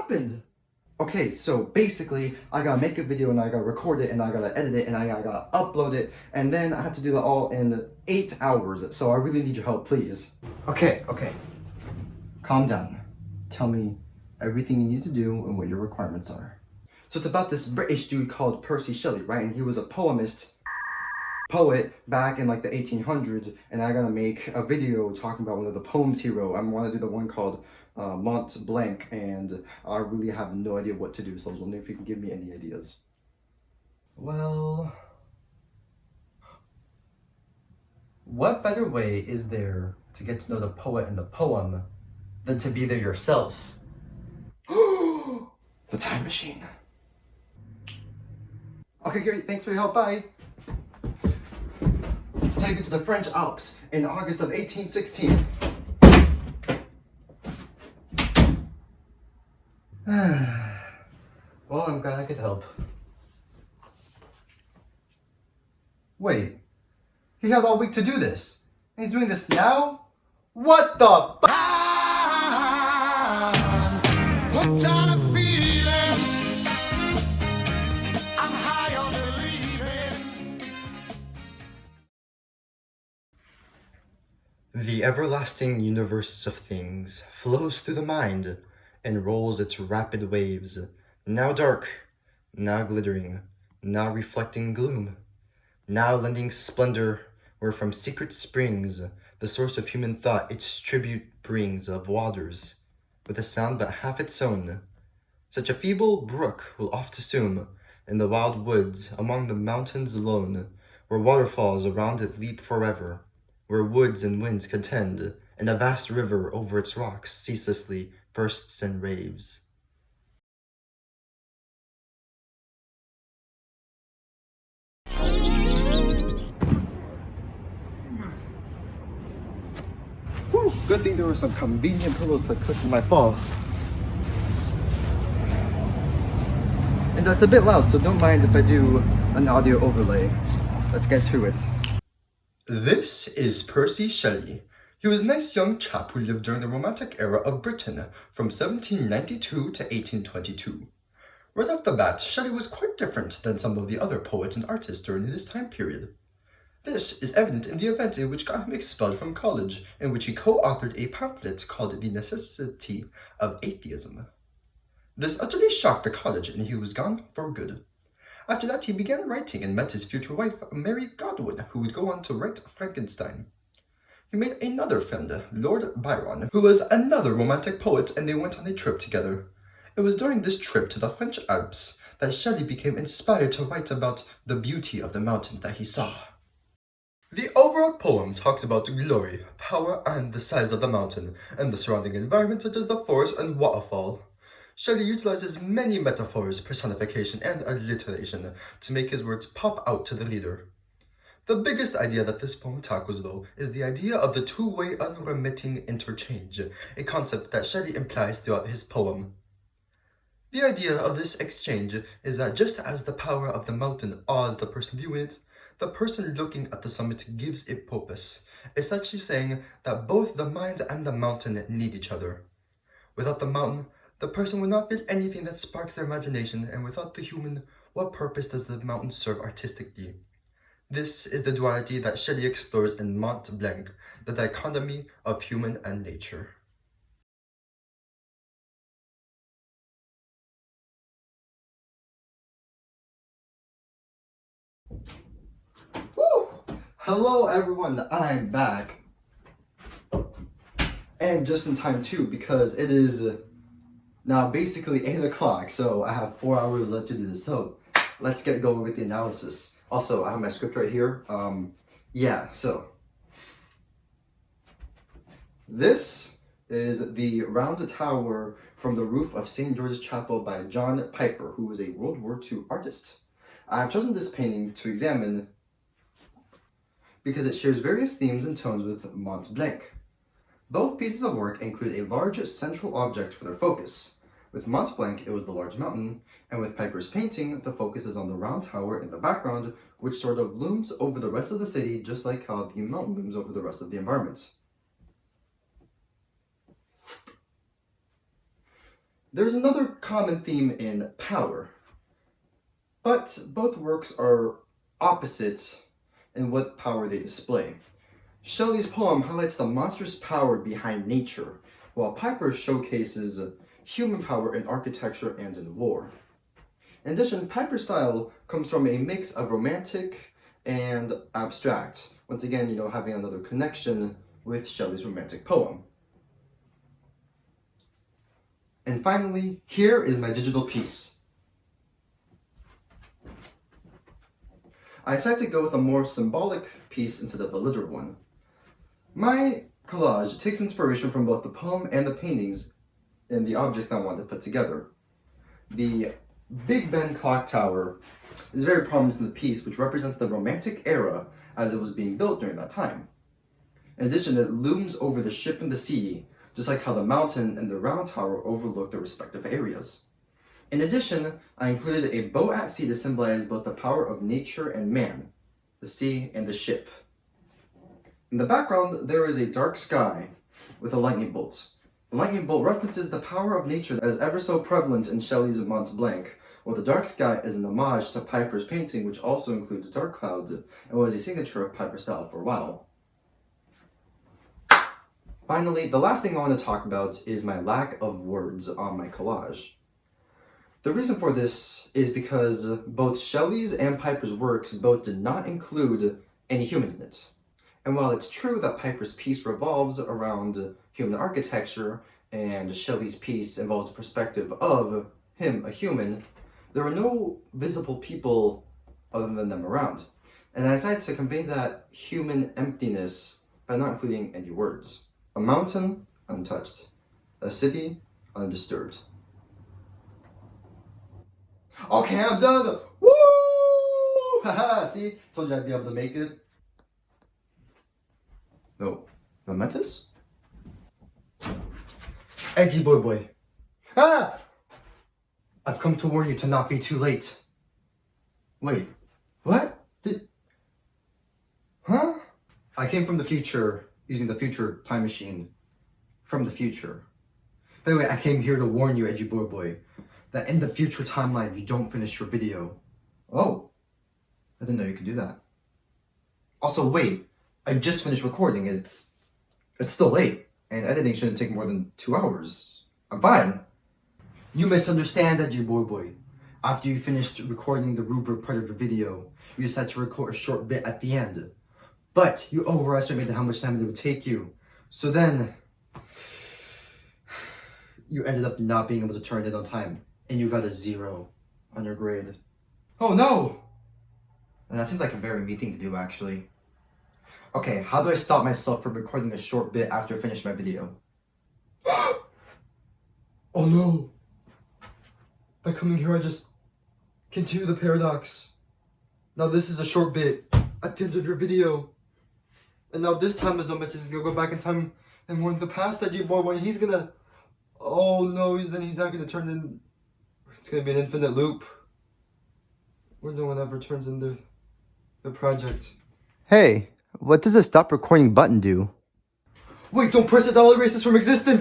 happened? Okay, so basically, I gotta make a video and I gotta record it and I gotta edit it and I gotta upload it, and then I have to do that all in 8 hours, so I really need your help, please. Okay. Calm down. Tell me everything you need to do and what your requirements are. So it's about this British dude called Percy Shelley, right? And he was a poet back in like the 1800s, and I gotta make a video talking about one of the poems he wrote. I want to do the one called Mont, Blanc, and I really have no idea what to do, so I was wondering if you can give me any ideas. Well, what better way is there to get to know the poet and the poem than to be there yourself? The time machine. Okay, great, thanks for your help, bye. Take me to the French Alps in August of 1816. Well, I'm glad I could help. Wait, he had all week to do this. And he's doing this now? What the f- Hooked on a feeling. I'm high on believing. The everlasting universe of things flows through the mind and rolls its rapid waves, now dark, now glittering, now reflecting gloom, now lending splendor where from secret springs the source of human thought its tribute brings of waters, with a sound but half its own. Such a feeble brook will oft assume, in the wild woods among the mountains lone, where waterfalls around it leap forever, where woods and winds contend, and a vast river over its rocks ceaselessly bursts and raves. Whew, good thing there were some convenient pillows to cushion my fall. And that's a bit loud, so don't mind if I do an audio overlay. Let's get to it. This is Percy Shelley. He was a nice young chap who lived during the Romantic era of Britain from 1792 to 1822. Right off the bat, Shelley was quite different than some of the other poets and artists during this time period. This is evident in the event in which got him expelled from college, in which he co-authored a pamphlet called The Necessity of Atheism. This utterly shocked the college and he was gone for good. After that, he began writing and met his future wife, Mary Godwin, who would go on to write Frankenstein. He made another friend, Lord Byron, who was another romantic poet, and they went on a trip together. It was during this trip to the French Alps that Shelley became inspired to write about the beauty of the mountains that he saw. The overall poem talks about glory, power, and the size of the mountain, and the surrounding environment such as the forest and waterfall. Shelley utilizes many metaphors, personification, and alliteration to make his words pop out to the reader. The biggest idea that this poem tackles, though, is the idea of the two-way unremitting interchange, a concept that Shelley implies throughout his poem. The idea of this exchange is that just as the power of the mountain awes the person viewing it, the person looking at the summit gives it purpose, essentially saying that both the mind and the mountain need each other. Without the mountain, the person will not feel anything that sparks their imagination, and without the human, what purpose does the mountain serve artistically? This is the duality that Shelley explores in Mont Blanc, the dichotomy of human and nature. Woo! Hello everyone, I'm back. And just in time too, because it is now basically 8 o'clock, so I have 4 hours left to do this. So let's get going with the analysis. Also, I have my script right here. So this is the round tower from the roof of St. George's Chapel by John Piper, who was a World War II artist. I've chosen this painting to examine because it shares various themes and tones with Mont Blanc. Both pieces of work include a large central object for their focus. With Mont Blanc, it was the large mountain, and with Piper's painting, the focus is on the round tower in the background, which sort of looms over the rest of the city, just like how the mountain looms over the rest of the environment. There's another common theme in power, but both works are opposite in what power they display. Shelley's poem highlights the monstrous power behind nature, while Piper showcases human power in architecture and in war. In addition, Piper's style comes from a mix of romantic and abstract, once again, having another connection with Shelley's romantic poem. And finally, here is my digital piece. I decided to go with a more symbolic piece instead of a literal one. My collage takes inspiration from both the poem and the paintings and the objects that I wanted to put together. The Big Ben clock tower is very prominent in the piece, which represents the Romantic era as it was being built during that time. In addition, it looms over the ship and the sea, just like how the mountain and the round tower overlook their respective areas. In addition, I included a boat at sea to symbolize both the power of nature and man, the sea and the ship. In the background, there is a dark sky with a lightning bolt. The lightning bolt references the power of nature that is ever so prevalent in Shelley's Mont, Blanc, while the dark sky is an homage to Piper's painting, which also includes dark clouds and was a signature of Piper's style for a while. Finally, the last thing I want to talk about is my lack of words on my collage. The reason for this is because both Shelley's and Piper's works both did not include any humans in it. And while it's true that Piper's piece revolves around human architecture and Shelley's piece involves the perspective of him, a human, there are no visible people other than them around. And I decided to convey that human emptiness by not including any words. A mountain, untouched. A city, undisturbed. Okay, I'm done! Woo! Haha, see? Told you I'd be able to make it. No. Momentous? Edgy boy. Ah! I've come to warn you to not be too late. Wait, what? Huh? I came from the future, using the future time machine. From the future. By the way, I came here to warn you, edgy boy, that in the future timeline, you don't finish your video. Oh, I didn't know you could do that. Also, wait, I just finished recording. It's still late, and editing shouldn't take more than 2 hours. I'm fine. You misunderstand, edgy boy. After you finished recording the rubric part of your video, you decided to record a short bit at the end. But you overestimated how much time it would take you. So then, you ended up not being able to turn it on time, and you got a 0 on your grade. Oh no! And that seems like a very me thing to do, actually. Okay, how do I stop myself from recording a short bit after I finish my video? Oh no! By coming here, I just continue the paradox. Now this is a short bit at the end of your video. And now this time is Momentous is gonna go back in time and warn the past edgy boy when he's gonna... Oh no, then he's not gonna turn in... It's gonna be an infinite loop. Where no one ever turns in the project. Hey, what does the stop recording button do? Wait, don't press it, that'll erase this from existence!